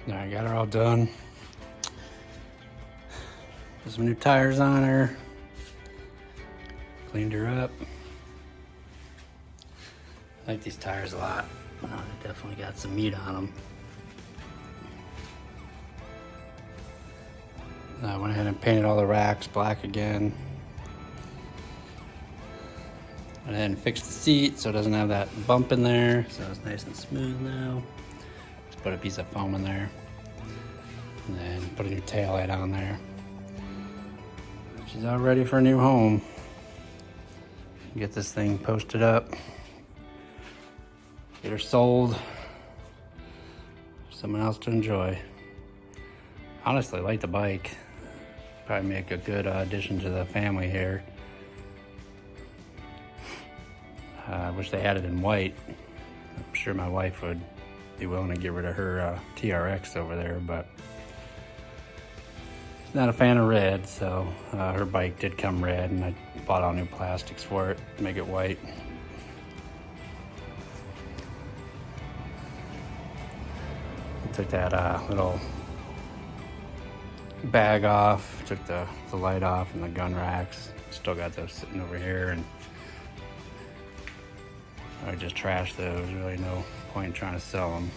I got her all done. Put some new tires on her. Cleaned her up. I like these tires a lot. They definitely got some meat on them. I went ahead and painted all the racks black again. Went ahead and fixed the seat so it doesn't have that bump in there. So it's nice and smooth now. Just put a piece of foam in there. And then put a new tail light on there. She's all ready for a new home. Get this thing posted up. Get her sold. For someone else to enjoy. Honestly, I like the bike. Probably make a good addition to the family here. I wish they had it in white. I'm sure my wife would be willing to get rid of her TRX over there, but she's not a fan of red, so her bike did come red, and I bought all new plastics for it to make it white. I took that little bag off, took the light off and the gun racks. Still got those sitting over here, and I just trashed those. Really no point in trying to sell them.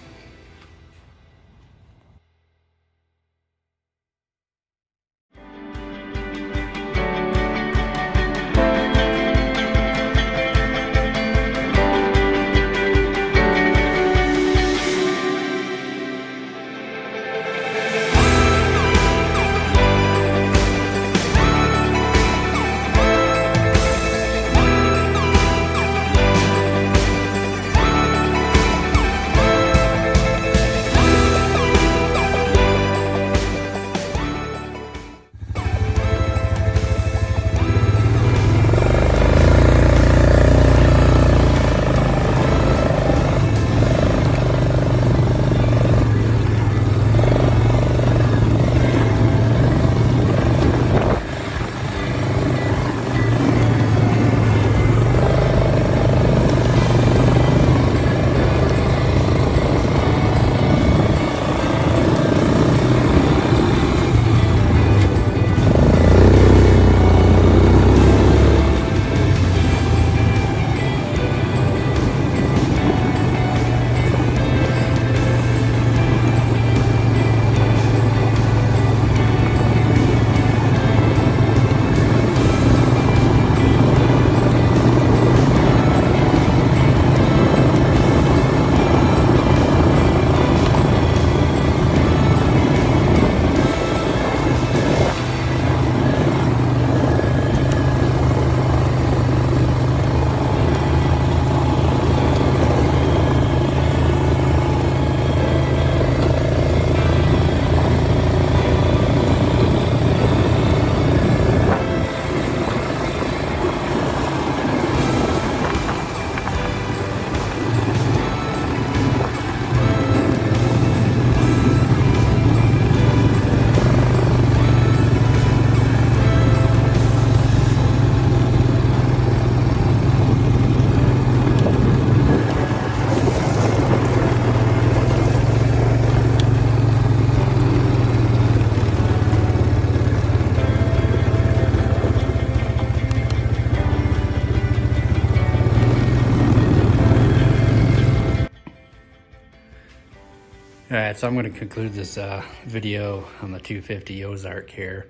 Alright, so I'm going to conclude this video on the 250 Ozark here.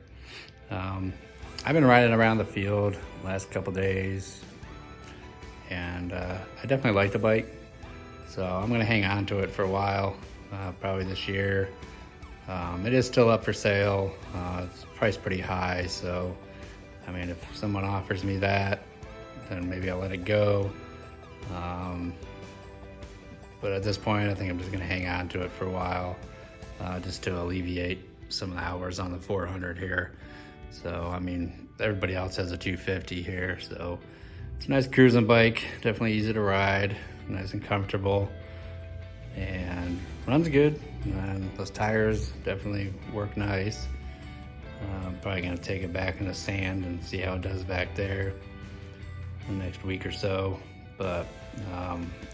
I've been riding around the field the last couple days, and I definitely like the bike, so I'm going to hang on to it for a while, probably this year. It is still up for sale. It's priced pretty high, so I mean, if someone offers me that, then maybe I'll let it go. But at this point, I think I'm just gonna hang on to it for a while, just to alleviate some of the hours on the 400 here. So, I mean, everybody else has a 250 here, so it's a nice cruising bike, definitely easy to ride, nice and comfortable, and runs good. And those tires definitely work nice. I'm probably gonna take it back in the sand and see how it does back there in the next week or so. But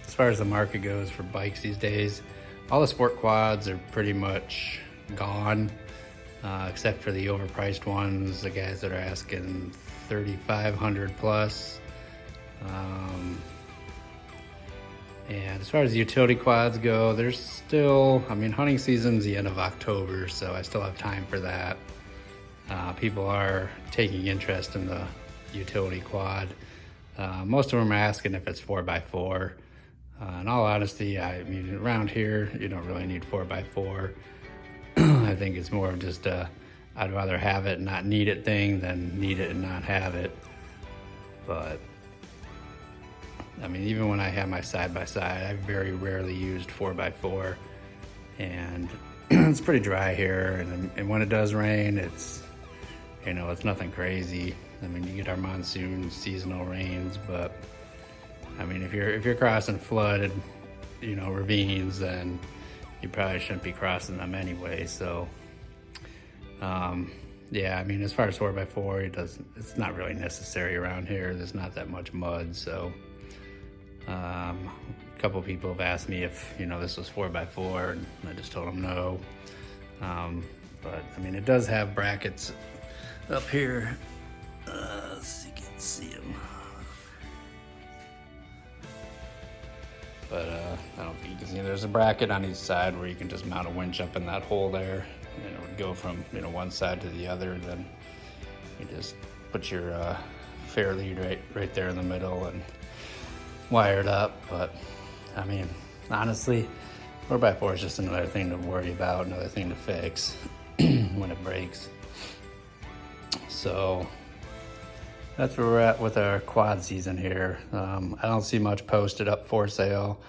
as far as the market goes for bikes these days, all the sport quads are pretty much gone, except for the overpriced ones, the guys that are asking 3,500 plus. And as far as the utility quads go, there's still, I mean, hunting season's the end of October, so I still have time for that. People are taking interest in the utility quad. Most of them are asking if it's 4x4. In all honesty, I mean, around here, you don't really need 4x4. I think it's more of just I'd rather have it and not need it thing than need it and not have it. But I mean, even when I have my side-by-side, I very rarely used 4x4, and it's pretty dry here, and when it does rain, it's, you know, it's nothing crazy. I mean, you get our monsoon seasonal rains, but I mean, if you're crossing flooded, you know, ravines, then you probably shouldn't be crossing them anyway. So yeah, I mean, as far as 4x4, it's not really necessary around here. There's not that much mud, so a couple people have asked me if, you know, this was 4x4, and I just told them no. But I mean, it does have brackets up here, so you can see them. But I don't think you can see, there's a bracket on each side where you can just mount a winch up in that hole there, and it would go from, you know, one side to the other, and then you just put your fair lead right there in the middle and wire it up. But I mean, honestly, 4x4 is just another thing to worry about, another thing to fix when it breaks. So that's where we're at with our quad season here. I don't see much posted up for sale,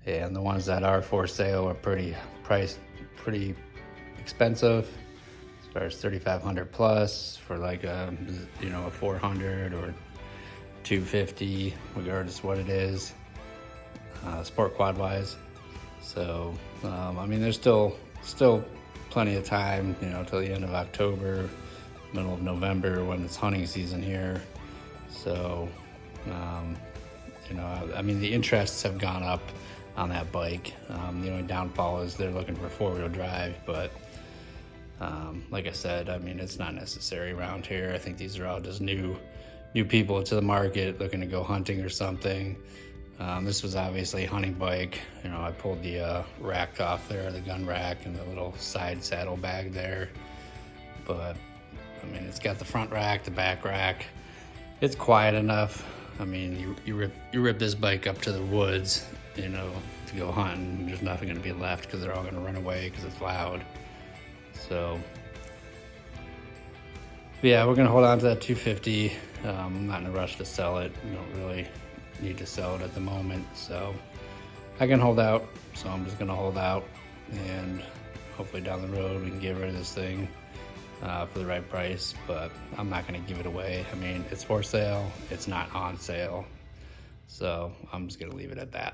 and the ones that are for sale are pretty expensive, as far as 3,500 plus for like a, you know, a 400 or 250, regardless what it is, sport quad wise. So I mean, there's still plenty of time, you know, till the end of October, middle of November, when it's hunting season here. So you know, I mean, the interests have gone up on that bike. The only downfall is they're looking for 4-wheel drive, but like I said, I mean, it's not necessary around here. I think these are all just new people to the market looking to go hunting or something. This was obviously a hunting bike. You know, I pulled the rack off there, the gun rack, and the little side saddle bag there. But I mean, it's got the front rack, the back rack. It's quiet enough. I mean, you rip this bike up to the woods, you know, to go hunting. There's nothing going to be left because they're all going to run away because it's loud. So yeah, we're going to hold on to that 250. I'm not in a rush to sell it. We don't really need to sell it at the moment, so I can hold out. So I'm just going to hold out, and hopefully down the road we can get rid of this thing for the right price, but I'm not going to give it away. I mean, it's for sale. It's not on sale. So I'm just going to leave it at that.